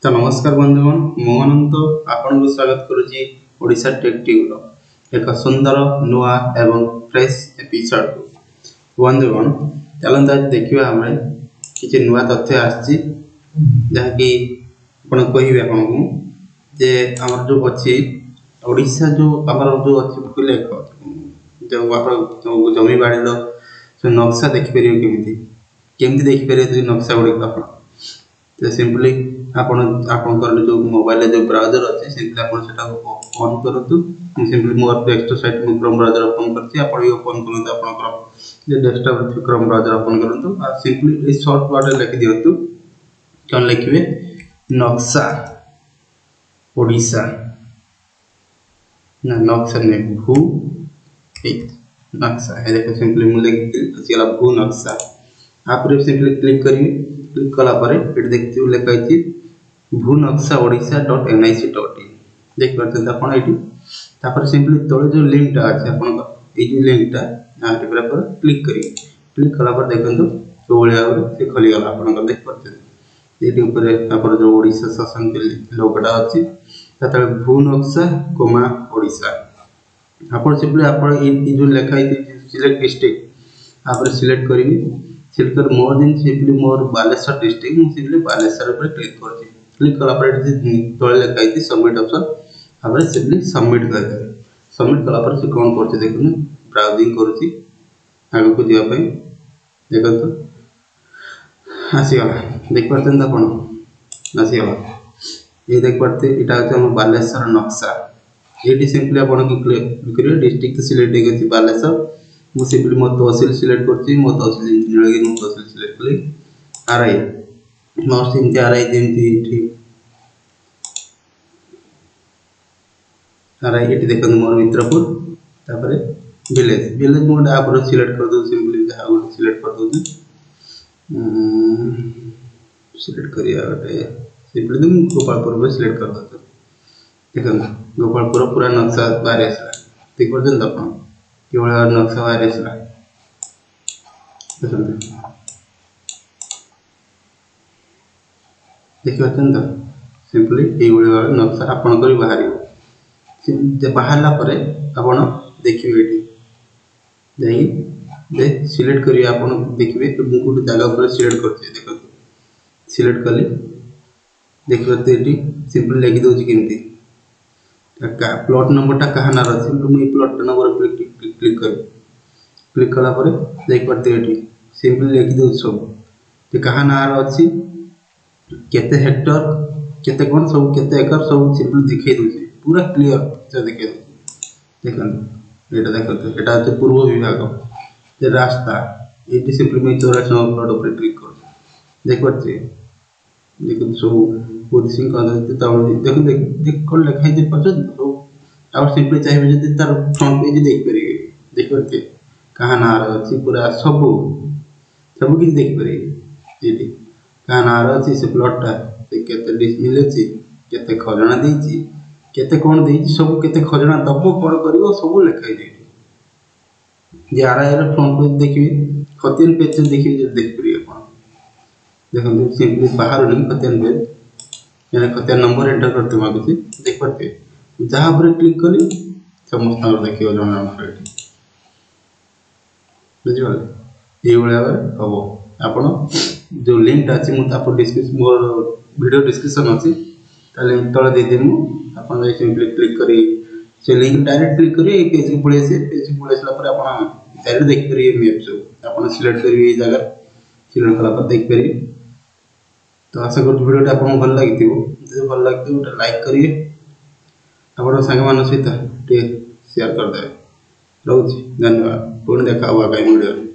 तो नमस्कार बंधुगण मु अनंत आपन को स्वागत करुच्ची ओडिशा टेक टीवी एक सुंदर नुआ एवं फ्रेश एपिसोड को बंधुगण चलता देखा आम किसी नुआ तथ्य आसी जहाँकि आपन कहे आपन को जे आमर जो अच्छी ओडिशा जो आमर जो अच्छी भूलेख जो आप जमी बाड़ी नक्शा देखिपर केमी केमती देखिपर नक्शा गुड़िक आप तो सिंपली आपण जो मोबाइल जो ब्राउजर अच्छे सिंपली आपण सेटा ऑन करतु सिंपली मोर डेस्कटॉप साइट में क्रोम ब्राउजर ओपन करछि आपण भी ओपन करंतु आपण जे डेस्कटॉप क्रोम ब्राउजर ओपन करंतु आ सिंपली ए शॉर्ट वर्ड लिख दियंतु कोन लिखिबे नक्शा ओडिशा ना नक्शा ने भू ए नक्शा है देखो सिंपली मु लिख सिला भू नक्शा आप सिंपली क्लिक करिए क्लिक कला पर ये देखते लिखा भू नक्शा odia.nic.in देख पाते ଆପଣ एटी तापर सिंपली तळे जो लिंक टा अछि आपण ए जो लिंक टा आ टिपरा पर क्लिक करिए क्लिक कला पर देखंतु तो ओळिया से खोली गला आपण देख पाते एटी ऊपर तापर जो ओडिशा शासन के लोगोटा अछि ततळे भू नक्शा कोमा ओडिशा आपण सिंपली आपण ए जो लिखा सिलेक्ट डिस्ट्रिक्ट आप सिलेक्ट करिए सिलेक्ट कर मोर दिन सिंपली मोर बालेश्वर डिस्ट्रिक्ट मु सिंपली बालेश्वर पर क्लिक करछि क्लिक कला पर तळे लिखा सबमिट ऑप्शन आप सिंपली सबमिट कर दे सबमिट कला पर से कोन करछि देखु ब्राउजिंग करछि आगो को दिया पई देखंतु आसी गला देख परते आपण आसी गला ये देख परते इटा अछि हम बालेश्वर नक्शा एटी सिंपली आपण क्लिक करियो डिस्ट्रिक्ट सिलेक्ट हेगछि बालेश्वर मु सिंपली मो तहसील सिलेक्ट करछि मो तहसील नीलगिरी मो तहसील सिलेक्ट कली आरआई मोस्ट इन आरआई जेमती ठीक आरआई एटी देखन मोर मित्रपुर तापरे विलेज विलेज मोड आप सिलेक्ट कर दो सिंपली जहा वो सिलेक्ट कर दो सिलेक्ट करिया बटे सिंपली तुम गोपालपुर पर सिलेक्ट कर दो देखन गोपालपुर पूरा नक्शा बारे आसला ठीक परजन अपन केवल नक्शा बारे आसला देखिए तो सिंपली ये नक्शा आपन कर बाहर बाहरला परे आपण देखिए ये दे सिलेक्ट करिए आपण देखिए तो मु गोटे जगह पर सिलेक्ट करछे देखो सिलेक्ट कली देखिए तो एटी सिंपली लिखि दोछि केमती प्लॉट नंबर टा कहा नार अछि मु प्लॉट नंबर पर क्लिक कर क्लिक कला पर देख परते एटी सिंपली लिखि दो सब ते कहा नार अछि केते हेक्टर केते कोन सब केते एकर सब सिंपली दिखाई दोछि पूरा क्लियर पिक्चर दिखाई दोछि देखन एटा देखते एटा अछि पूर्व विभाग जे रास्ता एटी सिंपली मैं 84 नंबर प्लॉट पर क्लिक कर देख परते देखो सब पोजिशन का देखो देख कोन लिखाई दे पर्यंत और सिंपली चाहिए जदी तार फ्रंट पेज देख परिए देख परते कहा नार अछि पूरा सब कि देख परिए एटी कहा नार अछि से प्लॉट टा केते डिसमिल अछि केते खजना देछि केते कोन देछि सब केते खजना दबो कोन करिवो सब लिखाई दे जे आरआई रो फ्रंट पेज देखिए खतियन पेज देखिए जे देख परिए अपन देखो सिंपली बाहर नहीं खतियन पेज यानी खतियन नंबर एंटर करते मागुछि देख परते जहां पर क्लिक करी समस्त और देखियो जणा नंबर बुझिबले ये बळे हबो आपण जो लिंक अछि मु तापर डिस्क्रिप्शन मोर वीडियो डिस्क्रिप्शन अछि ता लिंक तळे दे देमु आपण सिंपली क्लिक करी से लिंक डायरेक्ट क्लिक करी ए पेज पळे से पेज पळे सला पर आपण डायरेक्ट देख करी मैप सब आपण सिलेक्ट करी ए जगह सिलेक्ट कला पर देख करी तो आशा करू वीडियो आपको भल लागिथिबो जे भल लागिथिबो तो लाइक करिए आपण संग मान सहित शेयर कर दे रहउछि धन्यवाद पुन देखा हुआ कई वीडियो।